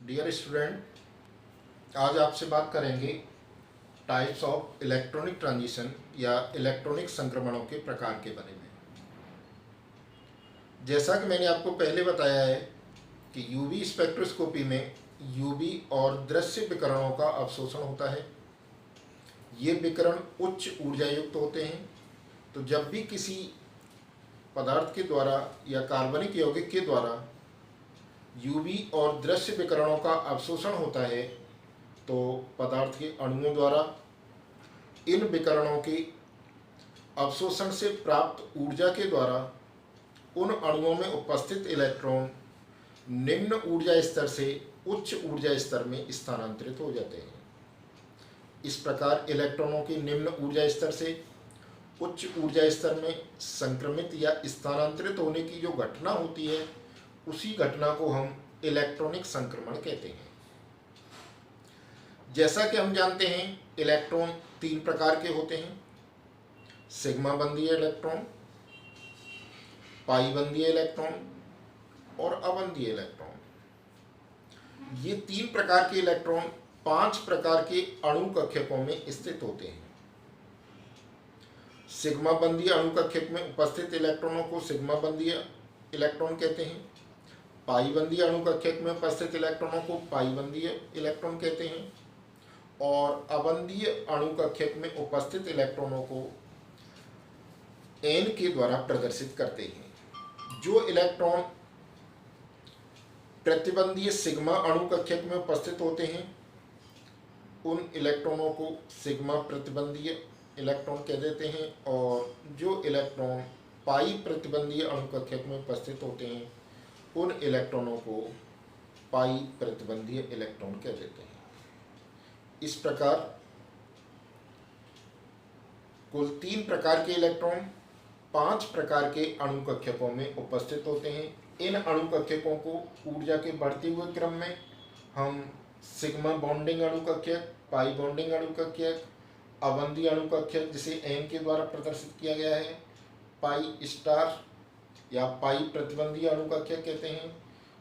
Dear student, आज आपसे बात करेंगे टाइप्स ऑफ इलेक्ट्रॉनिक ट्रांजिशन या इलेक्ट्रॉनिक संक्रमणों के प्रकार के बारे में। जैसा कि मैंने आपको पहले बताया है कि यूवी स्पेक्ट्रोस्कोपी में यूवी और दृश्य विकिरणों का अवशोषण होता है। ये विकिरण उच्च ऊर्जा युक्त होते हैं। तो जब भी किसी पदार्थ के द्वारा या कार्बनिक यौगिक के द्वारा यूवी और दृश्य विकिरणों का अवशोषण होता है तो पदार्थ के अणुओं द्वारा इन विकिरणों के अवशोषण से प्राप्त ऊर्जा के द्वारा उन अणुओं में उपस्थित इलेक्ट्रॉन निम्न ऊर्जा स्तर से उच्च ऊर्जा स्तर में स्थानांतरित हो जाते हैं। इस प्रकार इलेक्ट्रॉनों के निम्न ऊर्जा स्तर से उच्च ऊर्जा स्तर में संक्रमित या स्थानांतरित होने की जो घटना होती है उसी घटना को हम इलेक्ट्रॉनिक संक्रमण कहते हैं। जैसा कि हम जानते हैं इलेक्ट्रॉन तीन प्रकार के होते हैं, सिग्मा बंधीय इलेक्ट्रॉन, पाई बंधीय इलेक्ट्रॉन और अबंधीय इलेक्ट्रॉन। ये तीन प्रकार के इलेक्ट्रॉन पांच प्रकार के अणु कक्षकों में स्थित होते हैं। सिग्मा बंधीय अणु कक्षक में उपस्थित इलेक्ट्रॉनों को सिग्मा बंधीय इलेक्ट्रॉन कहते हैं। पाई बंधीय अणु कक्षक में उपस्थित इलेक्ट्रॉनों को पाई बंधीय इलेक्ट्रॉन कहते हैं और अबंधीय अणु कक्षक में उपस्थित इलेक्ट्रॉनों को एन के द्वारा प्रदर्शित करते हैं। जो इलेक्ट्रॉन प्रतिबंधीय सिग्मा अणु कक्षक में उपस्थित होते हैं उन इलेक्ट्रॉनों को सिग्मा प्रतिबंधीय इलेक्ट्रॉन कह देते हैं और जो इलेक्ट्रॉन पाई प्रतिबंधीय अणु कक्षक में उपस्थित होते हैं उन इलेक्ट्रॉनों को पाई प्रतिबंधीय इलेक्ट्रॉन कह देते हैं। इस प्रकार कुल तीन प्रकार के इलेक्ट्रॉन पांच प्रकार के अणु कक्षकों में उपस्थित होते हैं। इन अणु कक्षकों को ऊर्जा के बढ़ते हुए क्रम में हम सिग्मा बॉन्डिंग अणु कक्षक, पाई बॉन्डिंग अणु कक्षक, अबंधीय अणु कक्षक जिसे एन के द्वारा प्रदर्शित किया गया है, पाई स्टार या पाई प्रतिबंधीय अणु कक्षक कहते हैं,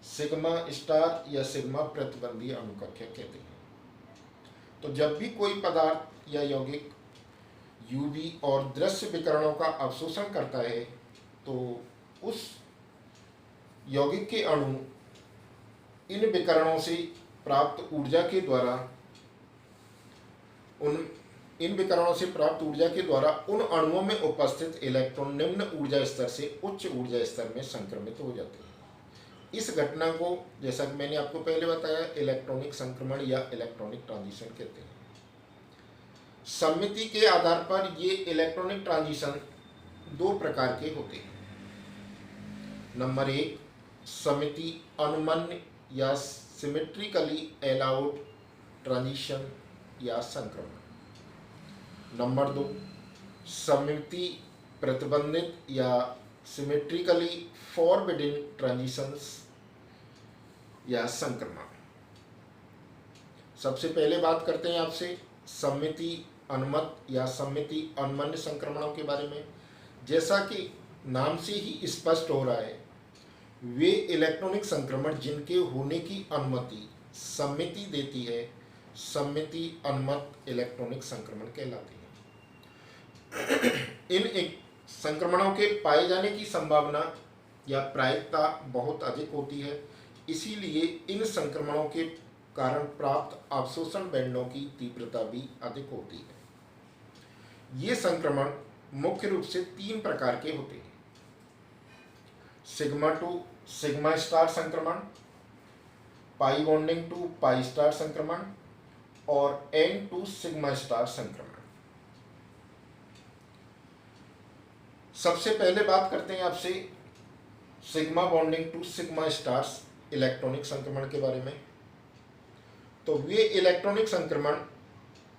सिग्मा स्टार या सिग्मा प्रतिबंधीय अणु कक्षक कहते हैं। तो जब भी कोई पदार्थ या यौगिक यूवी और दृश्य विकिरणों का अवशोषण करता है तो उस यौगिक के अणु इन विकिरणों से प्राप्त ऊर्जा के द्वारा उन अणुओं में उपस्थित इलेक्ट्रॉन निम्न ऊर्जा स्तर से उच्च ऊर्जा स्तर में संक्रमित हो जाते हैं। इस घटना को जैसा कि मैंने आपको पहले बताया इलेक्ट्रॉनिक संक्रमण या इलेक्ट्रॉनिक ट्रांजिशन कहते हैं। समिति के आधार पर ये इलेक्ट्रॉनिक ट्रांजिशन दो प्रकार के होते हैं। नंबर एक, समिति अनुमन्य या सिमेट्रिकली अलाउड ट्रांजिशन या संक्रमण। नंबर दो, समिति प्रतिबंधित या सिमेट्रिकली फॉरबिडन ट्रांजिशंस या संक्रमण। सबसे पहले बात करते हैं आपसे समिति अनुमत या समिति अनुमन्य संक्रमणों के बारे में। जैसा कि नाम से ही स्पष्ट हो रहा है वे इलेक्ट्रॉनिक संक्रमण जिनके होने की अनुमति समिति देती है समिति अनुमत इलेक्ट्रॉनिक संक्रमण कहलाते हैं। इन एक संक्रमणों के पाए जाने की संभावना या प्रायिकता बहुत अधिक होती है, इसीलिए इन संक्रमणों के कारण प्राप्त अवशोषण बैंडों की तीव्रता भी अधिक होती है। ये संक्रमण मुख्य रूप से तीन प्रकार के होते हैं, सिग्मा टू सिग्मा स्टार संक्रमण, pi bonding to pi star संक्रमण और एन टू सिग्मा स्टार संक्रमण। सबसे पहले बात करते हैं आपसे sigma bonding to sigma stars electronic संक्रमण के बारे में। तो वे इलेक्ट्रॉनिक संक्रमण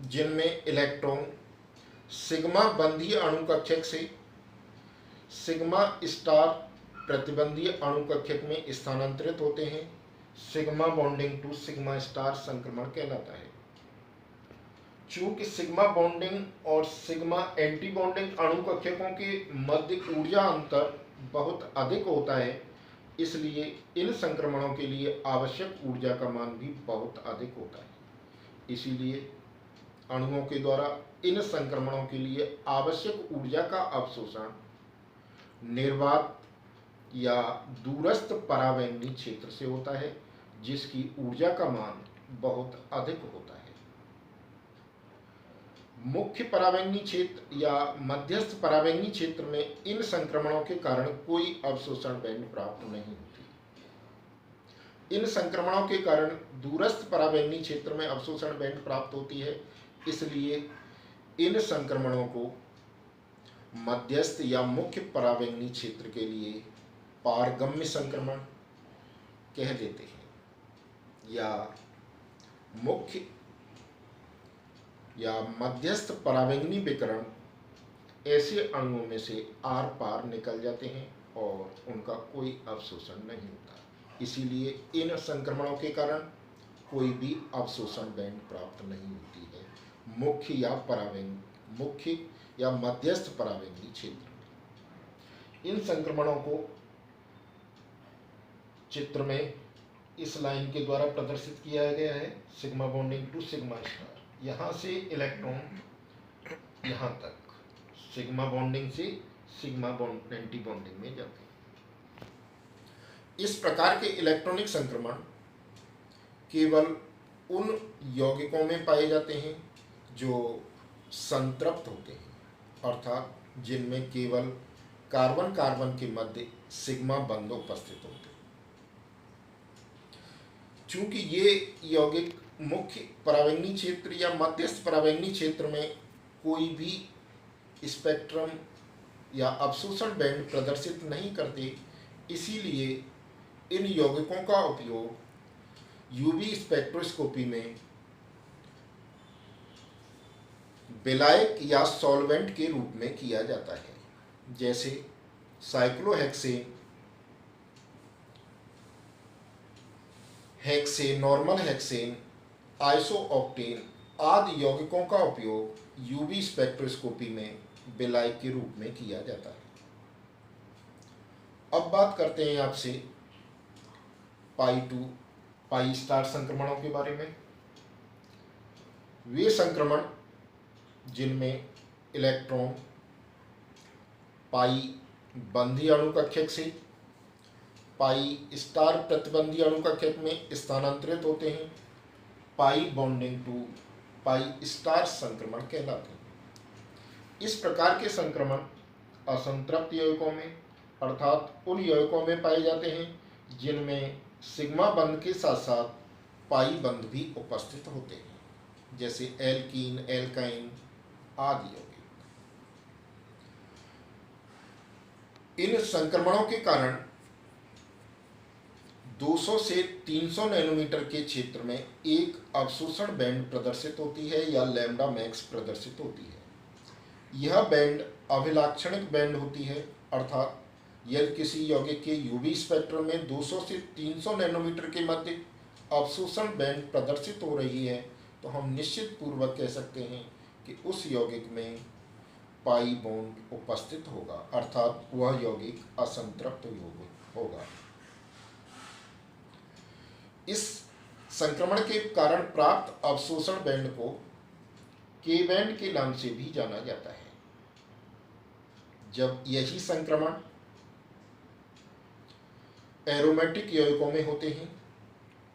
जिनमें इलेक्ट्रॉन सिग्मा बंधीय अणु कक्षक से सिग्मा स्टार प्रतिबंधीय अणु कक्षक में स्थानांतरित होते हैं, sigma bonding to sigma star संक्रमण कहलाता है। चूंकि सिग्मा बॉन्डिंग और सिग्मा एंटी बॉन्डिंग अणु कक्षकों के मध्य ऊर्जा अंतर बहुत अधिक होता है इसलिए इन संक्रमणों के लिए आवश्यक ऊर्जा का मान भी बहुत अधिक होता है। इसीलिए अणुओं के द्वारा इन संक्रमणों के लिए आवश्यक ऊर्जा का अवशोषण निर्वात या दूरस्थ परावैंगनी क्षेत्र से होता है, जिसकी ऊर्जा का मान बहुत अधिक होता है। मुख्य परावैंगनी क्षेत्र या मध्यस्थ परावैंगनी क्षेत्र में इन संक्रमणों के कारण कोई अवशोषण बैंड प्राप्त नहीं होती। इन संक्रमणों के कारण दूरस्थ परावैंगनी क्षेत्र में अवशोषण बैंड प्राप्त होती है। इसलिए इन संक्रमणों को मध्यस्थ या मुख्य परावैंगनी क्षेत्र के लिए पारगम्य संक्रमण कह देते हैं या मुख्य या मध्यस्थ परावैंगनी विकिरण ऐसे अणुओं में से आर पार निकल जाते हैं और उनका कोई अवशोषण नहीं होता। इसीलिए इन संक्रमणों के कारण कोई भी अवशोषण बैंड प्राप्त नहीं होती है मुख्य या मध्यस्थ परावैंगनी क्षेत्र में। इन संक्रमणों को चित्र में इस लाइन के द्वारा प्रदर्शित किया गया है, sigma bonding to sigma star. यहाँ से इलेक्ट्रॉन यहाँ तक सिग्मा बॉन्डिंग से सिग्मा एंटी बॉन्डिंग में जाते हैं। इस प्रकार के इलेक्ट्रॉनिक संक्रमण केवल उन यौगिकों में पाए जाते हैं जो संतृप्त होते हैं, अर्थात जिनमें केवल कार्बन कार्बन के मध्य सिग्मा बंध उपस्थित होते हैं। चूंकि ये यौगिक मुख्य परावैंगनी क्षेत्र या मध्यस्थ परावैंगनी क्षेत्र में कोई भी स्पेक्ट्रम या अवशोषण बैंड प्रदर्शित नहीं करते, इसीलिए इन यौगिकों का उपयोग यूवी स्पेक्ट्रोस्कोपी में विलायक या सॉल्वेंट के रूप में किया जाता है, जैसे cyclohexane, hexane, normal hexane, isooctane आदि यौगिकों का उपयोग यूवी स्पेक्ट्रोस्कोपी में विलायक के रूप में किया जाता है। अब बात करते हैं आपसे पाई टू पाई स्टार संक्रमणों के बारे में। वे संक्रमण जिनमें इलेक्ट्रॉन पाई बंधी अणु कक्षक से पाई स्टार प्रतिबंधी अणु कक्षक में स्थानांतरित होते हैं, pi bonding to pi star संक्रमण कहलाते हैं। इस प्रकार के संक्रमण असंतृप्त यौगिकों में अर्थात उन यौगिकों में पाए जाते हैं जिनमें सिग्मा बंध के साथ साथ पाई बंध भी उपस्थित होते हैं, जैसे एल्कीन, एल्काइन आदि यौगिक। इन संक्रमणों के कारण 200 से 300 नैनोमीटर के क्षेत्र में एक अवशोषण बैंड प्रदर्शित होती है या लैम्डा मैक्स प्रदर्शित होती है। यह बैंड अभिलाक्षणिक बैंड होती है, अर्थात यदि किसी यौगिक के यूवी स्पेक्ट्रम में 200 से 300 नैनोमीटर के मध्य अवशोषण बैंड प्रदर्शित हो रही है तो हम निश्चित पूर्वक कह सकते हैं कि उस यौगिक में पाई बॉन्ड उपस्थित होगा, अर्थात वह यौगिक असंतृप्त यौगिक होगा। इस संक्रमण के कारण प्राप्त अवशोषण बैंड को के बैंड के नाम से भी जाना जाता है। जब यही संक्रमण एरोमेटिक यौगिकों में होते हैं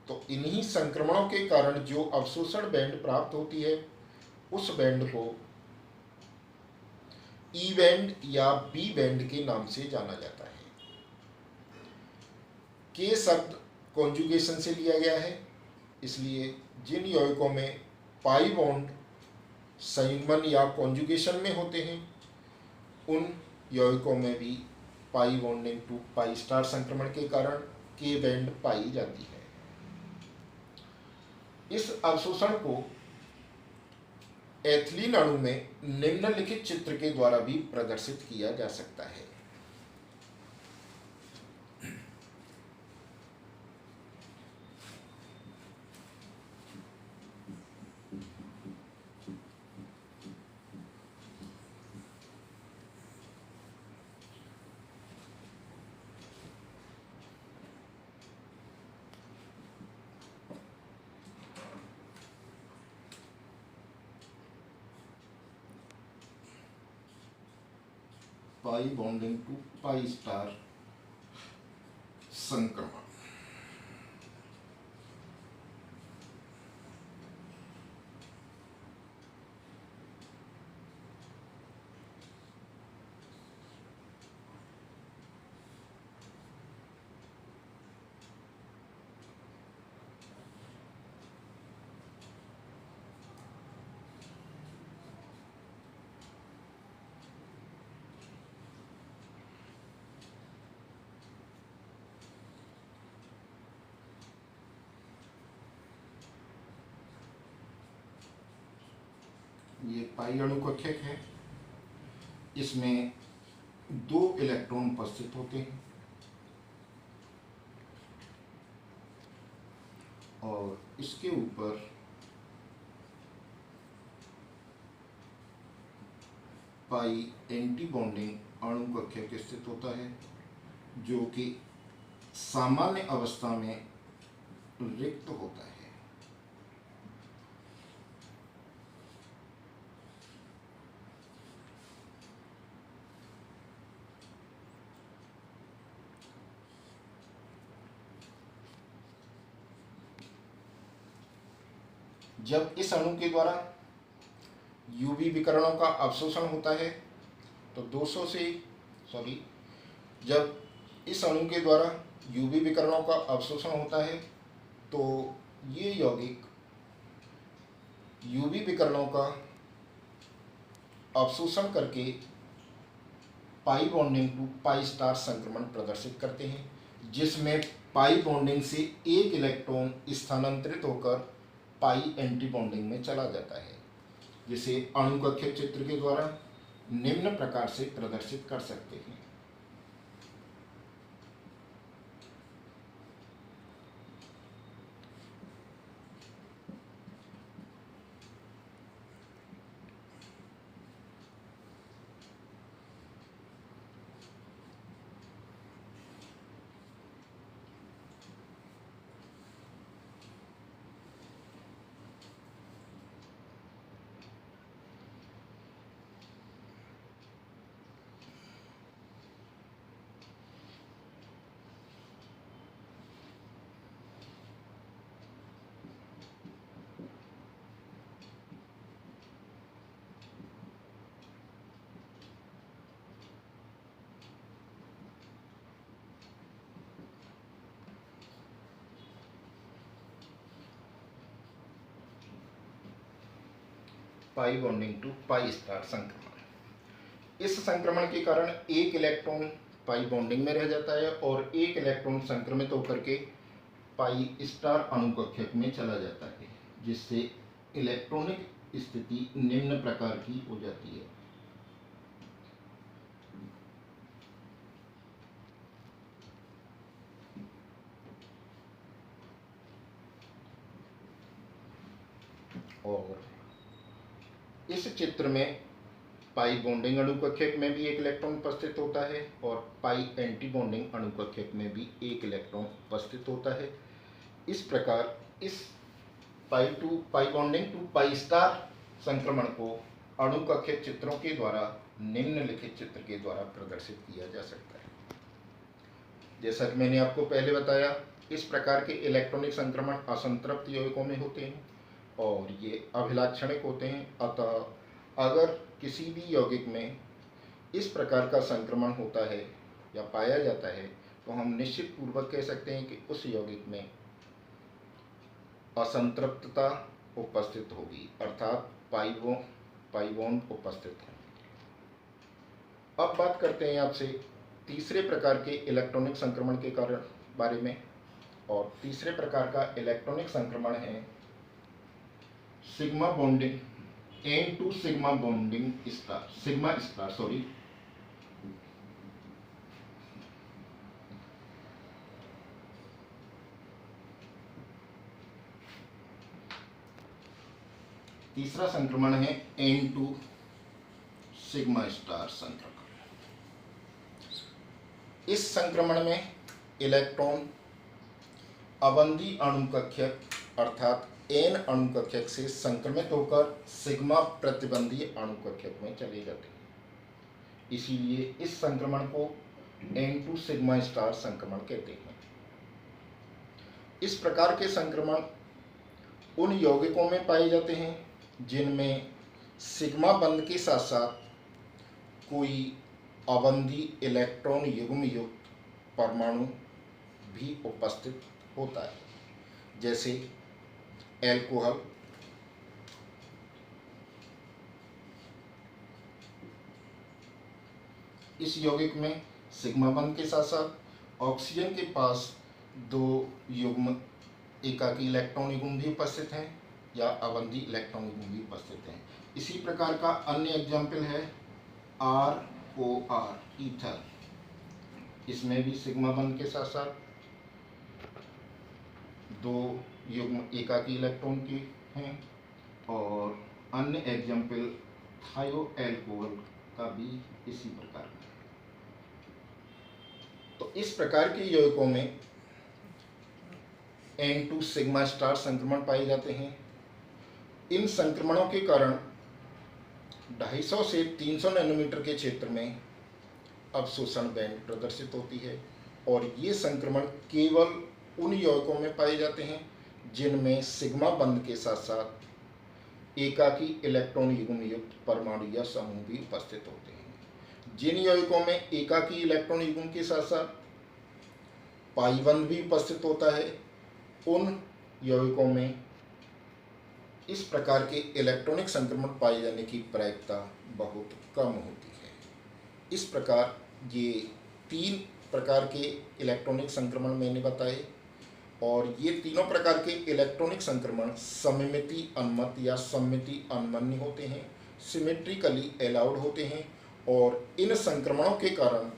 तो इन्हीं संक्रमणों के कारण जो अवशोषण बैंड प्राप्त होती है उस बैंड को ई बैंड या बी बैंड के नाम से जाना जाता है। के शब्द कॉन्जुगेशन से लिया गया है, इसलिए जिन यौगिकों में पाई बॉन्ड संयुग्मन या कॉन्जुगेशन में होते हैं उन यौगिकों में भी pi bonding to pi star संक्रमण के कारण के बैंड पाई जाती है। इस अवशोषण को एथिलीन अणु में निम्नलिखित चित्र के द्वारा भी प्रदर्शित किया जा सकता है। Pi bonding to pi star संक्रमण। ये पाई अणु कक्षक है, इसमें 2 इलेक्ट्रॉन उपस्थित होते हैं और इसके ऊपर पाई एंटी बॉन्डिंग अणु कक्षक स्थित होता है, जो कि सामान्य अवस्था में रिक्त होता है। जब इस अणु के द्वारा यूवी विकिरणों का अवशोषण होता है तो 200 से जब इस अणु के द्वारा यूवी विकिरणों का अवशोषण होता है तो ये यौगिक यूवी विकिरणों का अवशोषण करके pi bonding to pi star संक्रमण प्रदर्शित करते हैं, जिसमें पाई बॉन्डिंग से एक इलेक्ट्रॉन स्थानांतरित होकर पाई एंटी बॉन्डिंग में चला जाता है, जिसे अणु कक्षक चित्र के द्वारा निम्न प्रकार से प्रदर्शित कर सकते हैं। Pi bonding to pi star संक्रमण। इस संक्रमण के कारण एक इलेक्ट्रॉन पाई बॉन्डिंग में रह जाता है और एक इलेक्ट्रॉन संक्रमित होकर के पाई स्टार अणु कक्षक में चला जाता है, जिससे इलेक्ट्रॉनिक स्थिति निम्न प्रकार की हो जाती है। और इस चित्र में पाई बॉन्डिंग अणु कक्षक में भी एक इलेक्ट्रॉन उपस्थित होता है और पाई एंटी बॉन्डिंग अणु कक्षक में भी एक इलेक्ट्रॉन उपस्थित होता है। इस प्रकार इस pi bonding to pi star संक्रमण को अणु कक्षक चित्रों के द्वारा निम्नलिखित चित्र के द्वारा प्रदर्शित किया जा सकता है। जैसा कि मैंने आपको पहले बताया, इस प्रकार के इलेक्ट्रॉनिक संक्रमण असंतृप्त यौगिकों में होते हैं और ये अभिलाक्षणिक होते हैं। अतः अगर किसी भी यौगिक में इस प्रकार का संक्रमण होता है या पाया जाता है तो हम निश्चित पूर्वक कह सकते हैं कि उस यौगिक में असंतृप्तता उपस्थित होगी, अर्थात पाई बॉन्ड उपस्थित है। अब बात करते हैं आपसे तीसरे प्रकार के इलेक्ट्रॉनिक संक्रमण के कारण बारे में, और तीसरे प्रकार का इलेक्ट्रॉनिक संक्रमण है sigma bonding N2 sigma bonding sigma star तीसरा संक्रमण है N2 सिग्मा स्टार संक्रमण। इस संक्रमण में इलेक्ट्रॉन अवंदी अणु कक्षक अर्थात N अणु कक्षक से संक्रमित होकर सिग्मा प्रतिबंधी अणु कक्षक में चले जाते हैं। इसीलिए इस संक्रमण को N2 सिग्मा स्टार संक्रमण कहते हैं। इस प्रकार के संक्रमण उन यौगिकों में पाए जाते हैं जिनमें सिग्मा बंध के साथ साथ कोई अबंधी इलेक्ट्रॉन युग्म युक्त परमाणु भी उपस्थित होता है, जैसे एल्कोहल, इस यौगिक में सिग्मा बंध के साथ साथ ऑक्सीजन के पास दो युग्म एकाकी इलेक्ट्रॉन युग्म भी उपस्थित हैं या अबंधी इलेक्ट्रॉन युग्म भी उपस्थित हैं। इसी प्रकार का अन्य एग्जाम्पल है ROR, ईथर। इसमें भी सिग्मा बंध के साथ साथ दो युग्म एकाकी इलेक्ट्रॉन के हैं, और अन्य एग्जाम्पल थायो एल्कोहल का भी इसी प्रकार का। तो इस प्रकार के यौगिकों में N2 सिग्मा स्टार संक्रमण पाए जाते हैं। इन संक्रमणों के कारण 250 से 300 नैनोमीटर के क्षेत्र में अवशोषण बैंड प्रदर्शित होती है, और ये संक्रमण केवल उन यौगिकों में पाए जाते हैं जिनमें सिग्मा बंध के साथ साथ एकाकी इलेक्ट्रॉन युग्म युक्त परमाणु या समूह भी उपस्थित होते हैं। जिन यौगिकों में एकाकी इलेक्ट्रॉन युग्म के साथ साथ पाई बंध भी उपस्थित होता है, उन यौगिकों में इस प्रकार के इलेक्ट्रॉनिक संक्रमण पाए जाने की प्रायिकता बहुत कम होती है। इस प्रकार ये 3 प्रकार के इलेक्ट्रॉनिक संक्रमण मैंने बताए, और ये तीनों प्रकार के इलेक्ट्रॉनिक संक्रमण सममिति अनुमत या सममिति अनमन्य होते हैं, सिमेट्रिकली अलाउड होते हैं, और इन संक्रमणों के कारण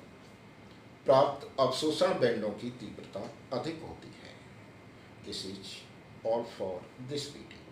प्राप्त अवशोषण बैंडों की तीव्रता अधिक होती है। This is all for this video.